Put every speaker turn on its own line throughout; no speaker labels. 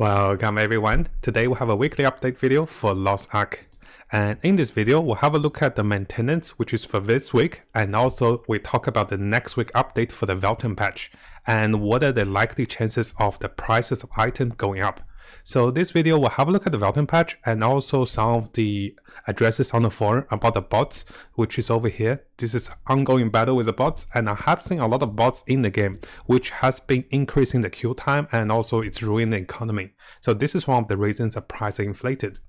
Welcome everyone. Today we have a weekly update video for Lost Ark. And in this video, we'll have a look at the maintenance, which is for this week, and also we talk about the next week update for the Valtan patch, and what are the likely chances of the prices of items going up. So this video will have a look at the Valtan patch and also some of the addresses on the forum about the bots, which is over here. This is ongoing battle with the bots, and I have seen a lot of bots in the game, which has been increasing the queue time and also it's ruining the economy. So this is one of the reasons the price are inflated.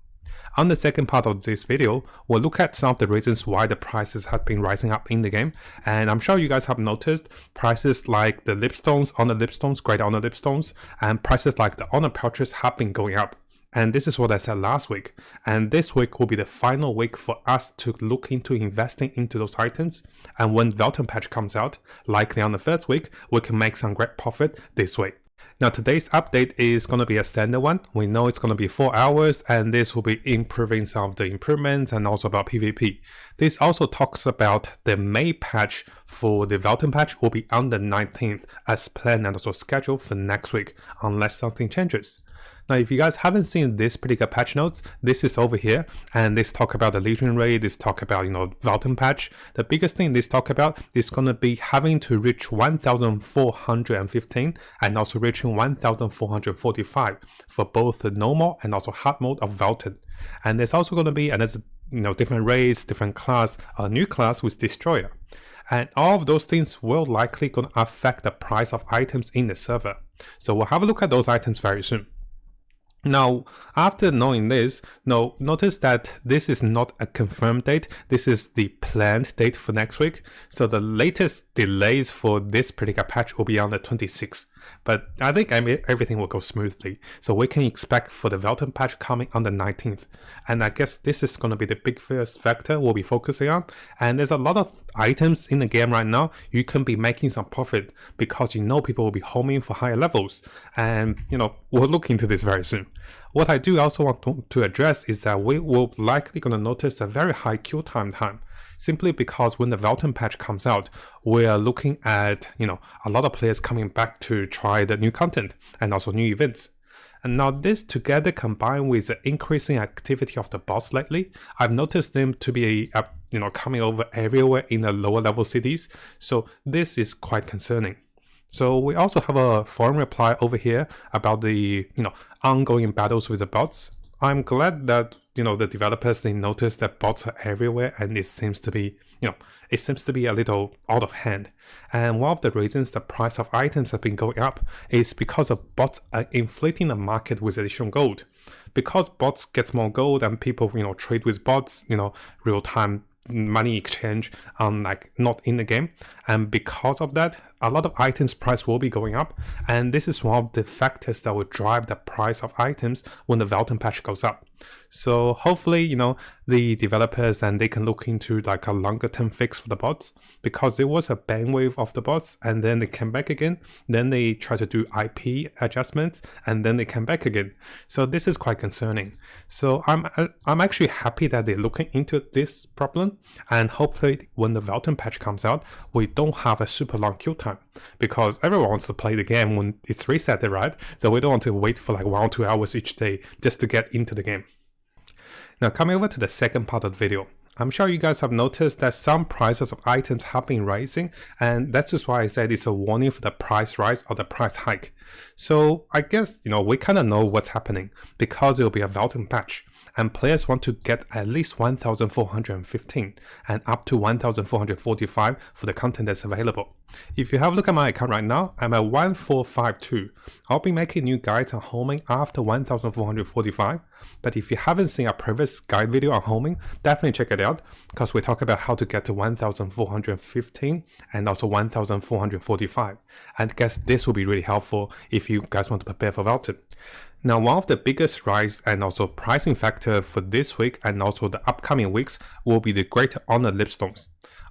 On the second part of this video, we'll look at some of the reasons why the prices have been rising up in the game. And I'm sure you guys have noticed prices like the lipstones, honor lipstones, great honor lipstones, and prices like the honor pouches have been going up. And this is what I said last week. And this week will be the final week for us to look into investing into those items. And when Valtan patch comes out, likely on the first week, we can make some great profit this way. Now today's update is going to be a standard one. We know it's going to be 4 hours, and this will be improving some of the improvements and also about PvP. This also talks about the May patch for the Valtan patch will be on the 19th as planned and also scheduled for next week unless something changes. Now, if you guys haven't seen this particular patch notes, this is over here, and this talk about the Legion raid, this talk about, Valtan patch. The biggest thing this talk about is going to be having to reach 1,415 and also reaching 1,445 for both the normal and also hard mode of Valtan. And there's also going to be another, different raids, different class, a new class with Destroyer. And all of those things will likely going to affect the price of items in the server. So we'll have a look at those items very soon. Now, after knowing this, notice that this is not a confirmed date. This is the planned date for next week. So the latest delays for this particular patch will be on the 26th. But I think everything will go smoothly. So we can expect for the Valtan patch coming on the 19th. And I guess this is going to be the big first factor we'll be focusing on. And there's a lot of items in the game right now. You can be making some profit because people will be homing for higher levels. And, we'll look into this very soon. What I do also want to address is that we will likely going to notice a very high queue time. Simply because when the Valtan patch comes out, we are looking at, a lot of players coming back to try the new content and also new events. And now this together combined with the increasing activity of the bots lately, I've noticed them to be, coming over everywhere in the lower level cities. So this is quite concerning. So we also have a forum reply over here about the, ongoing battles with the bots. I'm glad that, the developers, they notice that bots are everywhere, and it seems to be, a little out of hand. And one of the reasons the price of items have been going up is because of bots are inflating the market with additional gold. Because bots gets more gold and people, trade with bots, real-time money exchange, not in the game. And because of that, a lot of items price will be going up. And this is one of the factors that will drive the price of items when the Valtan patch goes up. So hopefully, the developers and they can look into a longer term fix for the bots, because there was a ban wave of the bots and then they came back again. Then they try to do IP adjustments and then they came back again. So this is quite concerning. So I'm actually happy that they're looking into this problem, and hopefully when the Valtan patch comes out, we don't have a super long queue time, because everyone wants to play the game when it's reset, right? So we don't want to wait for 1 or 2 hours each day just to get into the game. Now coming over to the second part of the video, I'm sure you guys have noticed that some prices of items have been rising, and that's just why I said it's a warning for the price rise or the price hike. So I guess, we kind of know what's happening because it will be a Valtan patch, and players want to get at least 1,415 and up to 1,445 for the content that's available. If you have a look at my account right now, I'm at 1,452. I'll be making new guides on homing after 1,445, but if you haven't seen our previous guide video on homing, definitely check it out, because we talk about how to get to 1,415 and also 1,445. And I guess this will be really helpful if you guys want to prepare for Valtan. Now, one of the biggest rise and also pricing factor for this week and also the upcoming weeks will be the Great Honor Lipstones.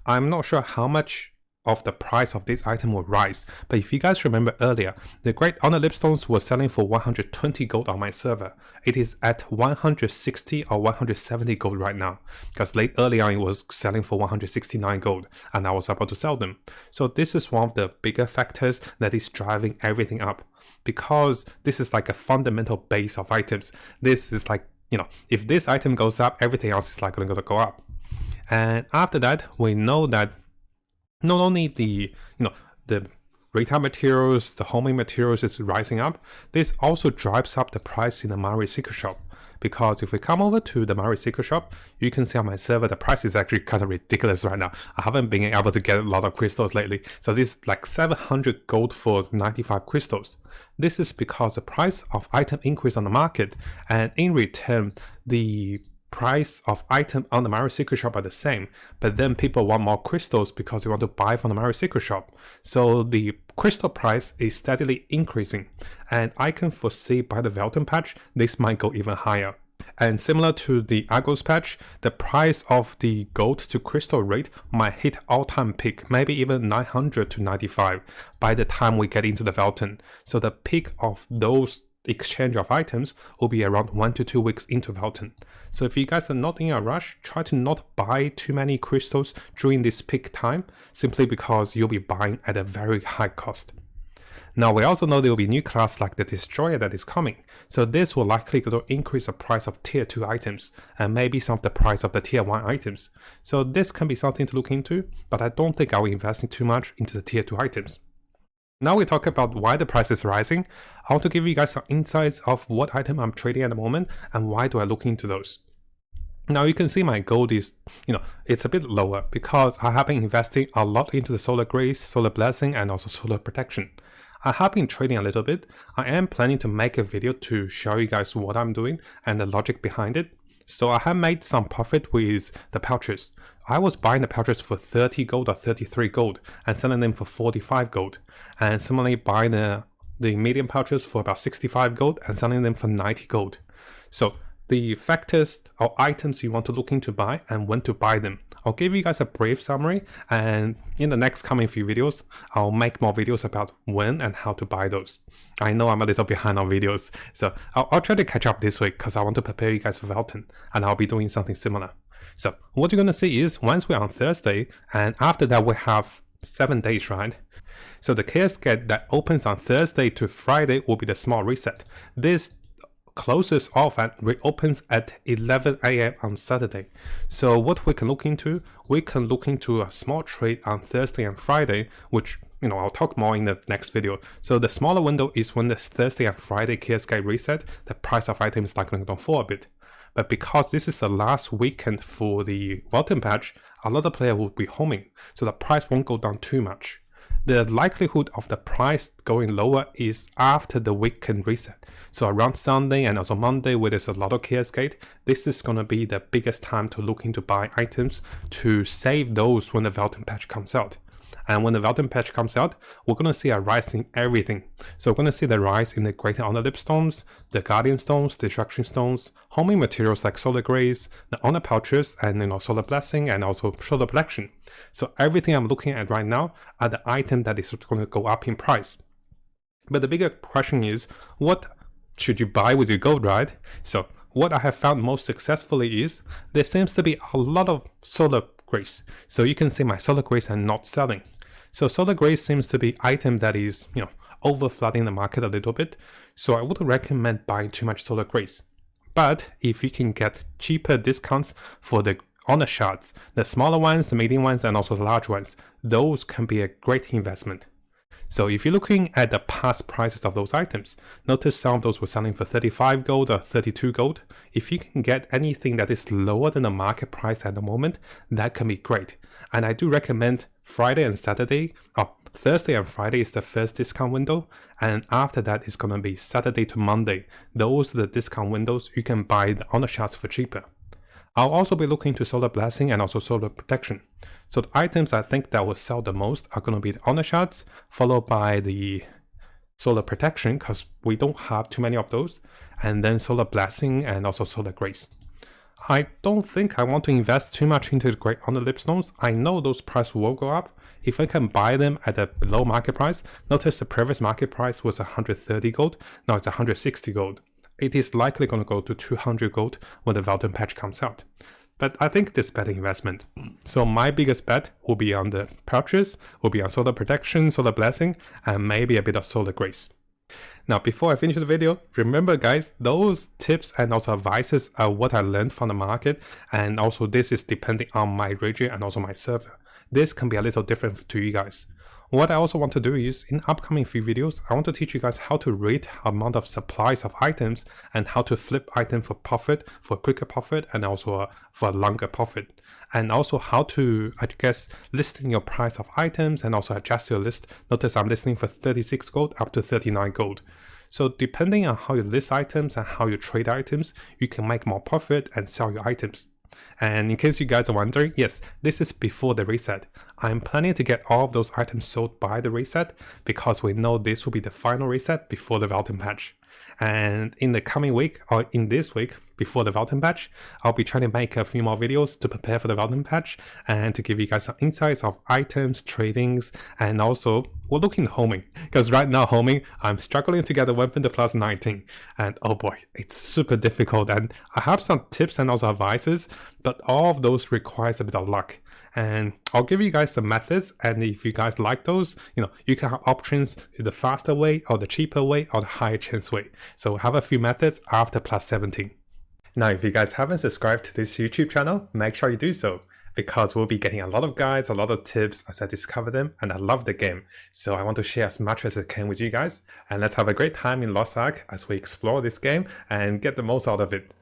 I'm not sure how much of the price of this item will rise, but if you guys remember earlier, the Great Honor Lipstones were selling for 120 gold on my server. It is at 160 or 170 gold right now, because early on it was selling for 169 gold and I was about to sell them. So this is one of the bigger factors that is driving everything up. because this is like a fundamental base of items. This is like, if this item goes up, everything else is like going to go up. And after that, we know that not only the retail materials, the homing materials is rising up, this also drives up the price in the Maori Secret Shop. Because if we come over to the Maori Secret Shop, you can see on my server, the price is actually kind of ridiculous right now. I haven't been able to get a lot of crystals lately. So this is like 700 gold for 95 crystals. This is because the price of item increased on the market, and in return, the price of item on the Maori Secret Shop are the same, but then people want more crystals because they want to buy from the Maori Secret Shop. So the crystal price is steadily increasing, and I can foresee by the Valtan patch, this might go even higher. And similar to the Argos patch, the price of the gold to crystal rate might hit all-time peak, maybe even 900 to 95 by the time we get into the Valtan. So the peak of those exchange of items will be around 1 to 2 weeks into Valtan. So if you guys are not in a rush, try to not buy too many crystals during this peak time, simply because you'll be buying at a very high cost. Now we also know there will be new class like the Destroyer that is coming, so this will likely to increase the price of tier 2 items and maybe some of the price of the tier 1 items. So this can be something to look into, but I don't think I'll be investing too much into the tier 2 items. Now we talk about why the price is rising. I want to give you guys some insights of what item I'm trading at the moment and why do I look into those. Now you can see my gold is, it's a bit lower because I have been investing a lot into the Solar Grace, Solar Blessing and also Solar Protection. I have been trading a little bit. I am planning to make a video to show you guys what I'm doing and the logic behind it. So I have made some profit with the pouches. I was buying the pouches for 30 gold or 33 gold and selling them for 45 gold. And similarly buying the medium pouches for about 65 gold and selling them for 90 gold. So the factors or items you want to look into buy and when to buy them. I'll give you guys a brief summary, and in the next coming few videos, I'll make more videos about when and how to buy those. I know I'm a little behind on videos, so I'll try to catch up this week because I want to prepare you guys for Valtan, and I'll be doing something similar. So what you're going to see is once we're on Thursday, and after that we have 7 days, right? So the chaos gate that opens on Thursday to Friday will be the small reset. This closes off and reopens at 11 AM on Saturday. So what we can look into, we can look into a small trade on Thursday and Friday, which I'll talk more in the next video. So the smaller window is when the Thursday and Friday chaos gate reset, the price of items is likely to fall a bit. But because this is the last weekend for the Valtan patch, a lot of players will be homing, so the price won't go down too much. The likelihood of the price going lower is after the weekend reset. So around Sunday and also Monday, where there's a lot of chaos gate, this is going to be the biggest time to look into buy items to save those when the Valtan patch comes out. And when the Valtan patch comes out, we're going to see a rise in everything. So we're going to see the rise in the Greater Honor Lip Stones, the Guardian Stones, Destruction Stones, homing materials like Solar Grace, the Honor Pouches, and Solar Blessing, and also Solar Protection. So everything I'm looking at right now are the item that is going to go up in price. But the bigger question is, what should you buy with your gold, right? So what I have found most successfully is, there seems to be a lot of Solar Grace. So you can see my Solar Grace are not selling. So Solar Grace seems to be item that is, over flooding the market a little bit. So I wouldn't recommend buying too much Solar Grace. But if you can get cheaper discounts for the Honor Shards, the smaller ones, the medium ones, and also the large ones, those can be a great investment. So if you're looking at the past prices of those items, notice some of those were selling for 35 gold or 32 gold. If you can get anything that is lower than the market price at the moment, that can be great. And I do recommend Friday and Saturday, or Thursday and Friday is the first discount window, and after that is going to be Saturday to Monday. Those are the discount windows you can buy the Honor Shards for cheaper. I'll also be looking to Solar Blessing and also Solar Protection. So the items I think that will sell the most are going to be the Honor Shards, followed by the Solar Protection, because we don't have too many of those, and then Solar Blessing and also Solar Grace. I don't think I want to invest too much into the Great Honor Lipstones. I know those prices will go up. If I can buy them at a below market price, notice the previous market price was 130 gold, now it's 160 gold. It is likely going to go to 200 gold when the Valtan patch comes out. But I think this is better investment. So my biggest bet will be on the pouches, will be on Solar Protection, Solar Blessing, and maybe a bit of Solar Grace. Now, before I finish the video, remember guys, those tips and also advices are what I learned from the market, and also this is depending on my region and also my server. This can be a little different to you guys. What I also want to do is, in upcoming few videos, I want to teach you guys how to rate amount of supplies of items and how to flip item for profit, for quicker profit, and also for longer profit. And also how to, I guess, listing your price of items and also adjust your list. Notice I'm listing for 36 gold up to 39 gold. So depending on how you list items and how you trade items, you can make more profit and sell your items. And in case you guys are wondering, yes, this is before the reset. I'm planning to get all of those items sold by the reset because we know this will be the final reset before the Valtan patch. And in the coming week, or in this week, before the Valtan patch, I'll be trying to make a few more videos to prepare for the Valtan patch and to give you guys some insights of items, tradings, and also we'll look in homing. Because right now homing, I'm struggling to get a weapon to plus 19. And oh boy, it's super difficult. And I have some tips and also advices, but all of those requires a bit of luck. And I'll give you guys the methods, and if you guys like those, you can have options, the faster way or the cheaper way or the higher chance way. So have a few methods after plus 17. Now, if you guys haven't subscribed to this YouTube channel, make sure you do so, because we'll be getting a lot of guides, a lot of tips as I discover them, and I love the game. So I want to share as much as I can with you guys, and let's have a great time in Lost Ark as we explore this game and get the most out of it.